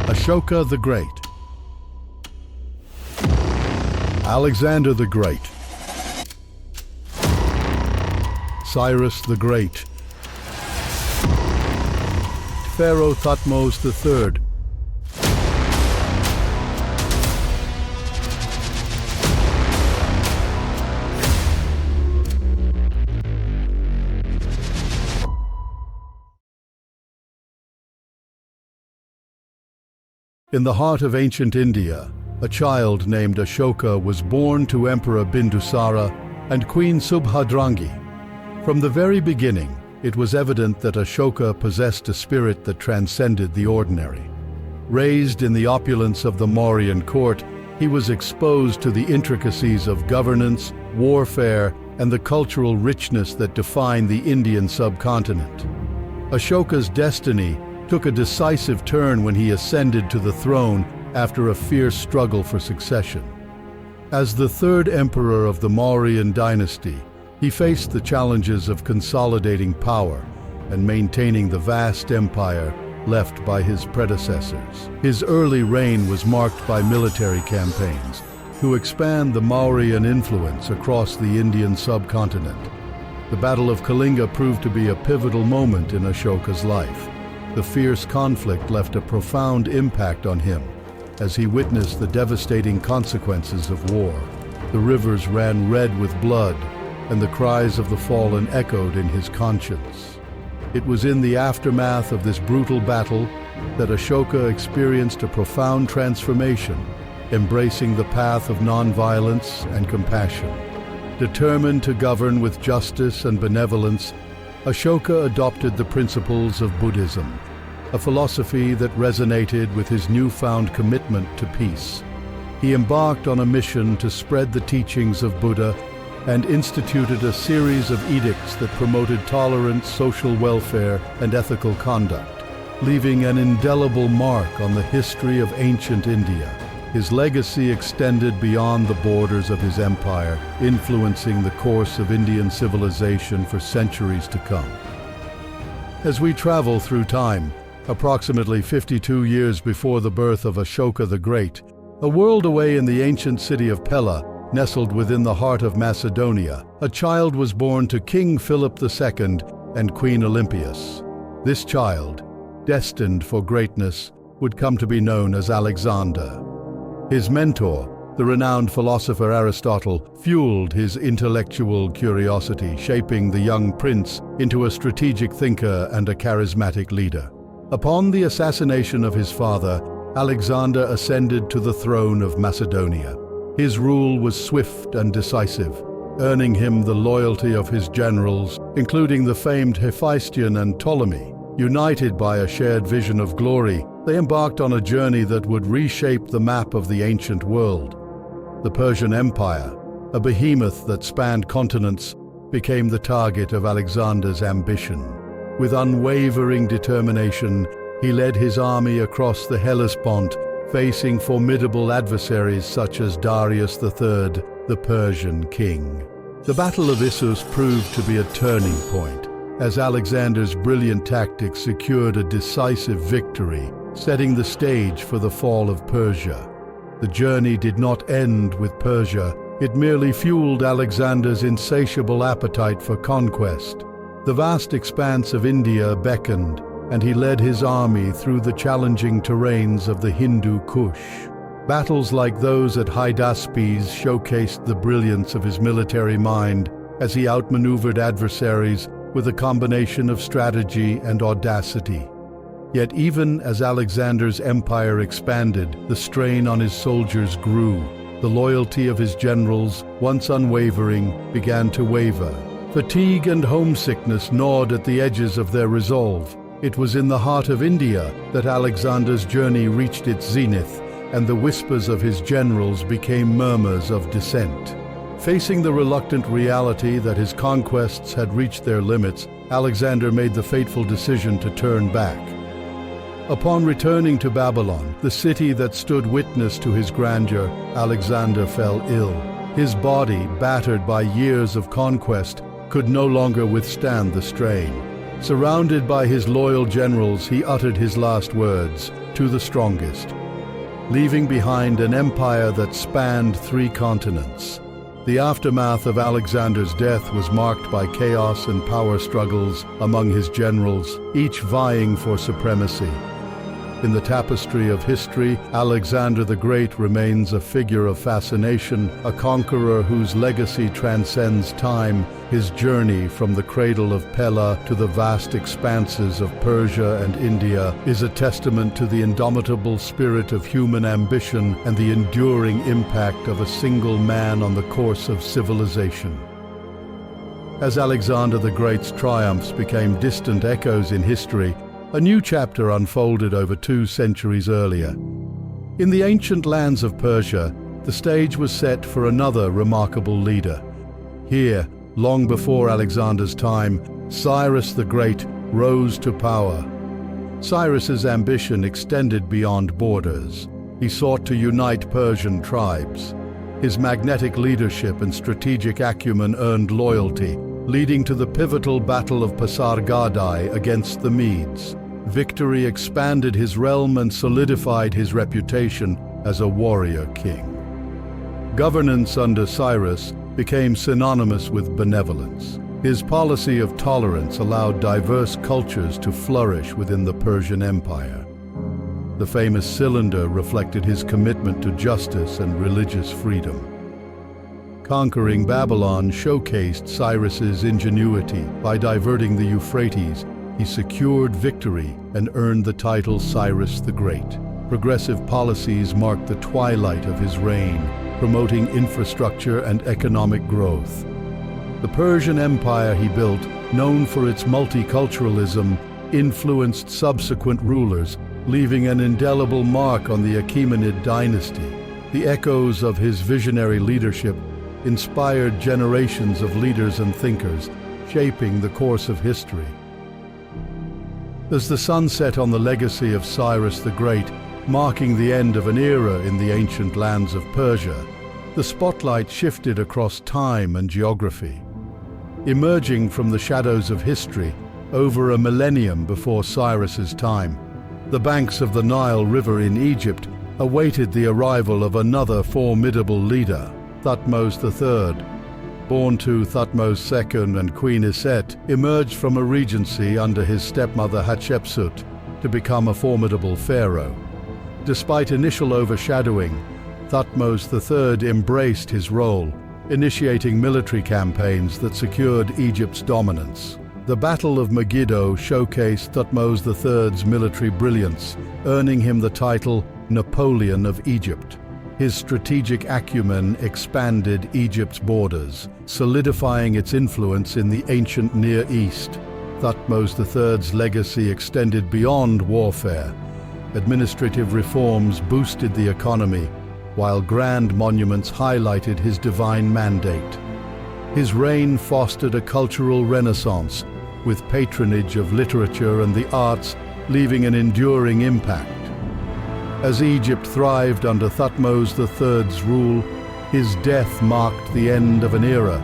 Ashoka the Great. Alexander the Great. Cyrus the Great. Pharaoh Thutmose III. In the heart of ancient India, a child named Ashoka was born to Emperor Bindusara and Queen Subhadrangi. From the very beginning, it was evident that Ashoka possessed a spirit that transcended the ordinary. Raised in the opulence of the Mauryan court, he was exposed to the intricacies of governance, warfare, and the cultural richness that defined the Indian subcontinent. Ashoka's destiny took a decisive turn when he ascended to the throne after a fierce struggle for succession. As the third emperor of the Mauryan dynasty, he faced the challenges of consolidating power and maintaining the vast empire left by his predecessors. His early reign was marked by military campaigns to expand the Mauryan influence across the Indian subcontinent. The Battle of Kalinga proved to be a pivotal moment in Ashoka's life. The fierce conflict left a profound impact on him as he witnessed the devastating consequences of war. The rivers ran red with blood, and the cries of the fallen echoed in his conscience. It was in the aftermath of this brutal battle that Ashoka experienced a profound transformation, embracing the path of nonviolence and compassion. Determined to govern with justice and benevolence, Ashoka adopted the principles of Buddhism, a philosophy that resonated with his newfound commitment to peace. He embarked on a mission to spread the teachings of Buddha and instituted a series of edicts that promoted tolerance, social welfare, and ethical conduct, leaving an indelible mark on the history of ancient India. His legacy extended beyond the borders of his empire, influencing the course of Indian civilization for centuries to come. As we travel through time, approximately 52 years before the birth of Ashoka the Great, a world away in the ancient city of Pella, nestled within the heart of Macedonia, a child was born to King Philip II and Queen Olympias. This child, destined for greatness, would come to be known as Alexander. His mentor, the renowned philosopher Aristotle, fueled his intellectual curiosity, shaping the young prince into a strategic thinker and a charismatic leader. Upon the assassination of his father, Alexander ascended to the throne of Macedonia. His rule was swift and decisive, earning him the loyalty of his generals, including the famed Hephaestion and Ptolemy. United by a shared vision of glory, they embarked on a journey that would reshape the map of the ancient world. The Persian Empire, a behemoth that spanned continents, became the target of Alexander's ambition. With unwavering determination, he led his army across the Hellespont, facing formidable adversaries such as Darius III, the Persian king. The Battle of Issus proved to be a turning point, as Alexander's brilliant tactics secured a decisive victory, setting the stage for the fall of Persia. The journey did not end with Persia, it merely fueled Alexander's insatiable appetite for conquest. The vast expanse of India beckoned, and he led his army through the challenging terrains of the Hindu Kush. Battles like those at Hydaspes showcased the brilliance of his military mind as he outmaneuvered adversaries with a combination of strategy and audacity. Yet even as Alexander's empire expanded, the strain on his soldiers grew. The loyalty of his generals, once unwavering, began to waver. Fatigue and homesickness gnawed at the edges of their resolve. It was in the heart of India that Alexander's journey reached its zenith, and the whispers of his generals became murmurs of dissent. Facing the reluctant reality that his conquests had reached their limits, Alexander made the fateful decision to turn back. Upon returning to Babylon, the city that stood witness to his grandeur, Alexander fell ill. His body, battered by years of conquest, could no longer withstand the strain. Surrounded by his loyal generals, he uttered his last words, "To the strongest," leaving behind an empire that spanned 3 continents. The aftermath of Alexander's death was marked by chaos and power struggles among his generals, each vying for supremacy. In the tapestry of history, Alexander the Great remains a figure of fascination, a conqueror whose legacy transcends time. His journey from the cradle of Pella to the vast expanses of Persia and India is a testament to the indomitable spirit of human ambition and the enduring impact of a single man on the course of civilization. As Alexander the Great's triumphs became distant echoes in history, a new chapter unfolded over 2 centuries earlier. In the ancient lands of Persia, the stage was set for another remarkable leader. Here, long before Alexander's time, Cyrus the Great rose to power. Cyrus's ambition extended beyond borders. He sought to unite Persian tribes. His magnetic leadership and strategic acumen earned loyalty, leading to the pivotal Battle of Pasargadae against the Medes. Victory expanded his realm and solidified his reputation as a warrior king. Governance under Cyrus became synonymous with benevolence. His policy of tolerance allowed diverse cultures to flourish within the Persian Empire. The famous cylinder reflected his commitment to justice and religious freedom. Conquering Babylon showcased Cyrus's ingenuity. By diverting the Euphrates, he secured victory and earned the title Cyrus the Great. Progressive policies marked the twilight of his reign, promoting infrastructure and economic growth. The Persian Empire he built, known for its multiculturalism, influenced subsequent rulers, leaving an indelible mark on the Achaemenid dynasty. The echoes of his visionary leadership inspired generations of leaders and thinkers, shaping the course of history. As the sun set on the legacy of Cyrus the Great, marking the end of an era in the ancient lands of Persia, the spotlight shifted across time and geography. Emerging from the shadows of history, over a millennium before Cyrus's time, the banks of the Nile River in Egypt awaited the arrival of another formidable leader, Thutmose III. Born to Thutmose II and Queen Iset, emerged from a regency under his stepmother Hatshepsut to become a formidable pharaoh. Despite initial overshadowing, Thutmose III embraced his role, initiating military campaigns that secured Egypt's dominance. The Battle of Megiddo showcased Thutmose III's military brilliance, earning him the title Napoleon of Egypt. His strategic acumen expanded Egypt's borders, solidifying its influence in the ancient Near East. Thutmose III's legacy extended beyond warfare. Administrative reforms boosted the economy, while grand monuments highlighted his divine mandate. His reign fostered a cultural renaissance, with patronage of literature and the arts leaving an enduring impact. As Egypt thrived under Thutmose III's rule, his death marked the end of an era.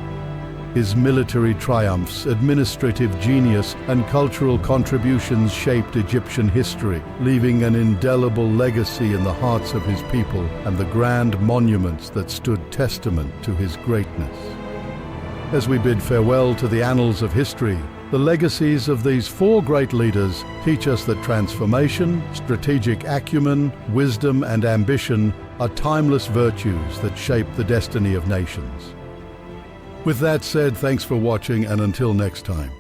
His military triumphs, administrative genius, and cultural contributions shaped Egyptian history, leaving an indelible legacy in the hearts of his people and the grand monuments that stood testament to his greatness. As we bid farewell to the annals of history, the legacies of these 4 great leaders teach us that transformation, strategic acumen, wisdom, and ambition are timeless virtues that shape the destiny of nations. With that said, thanks for watching, and until next time.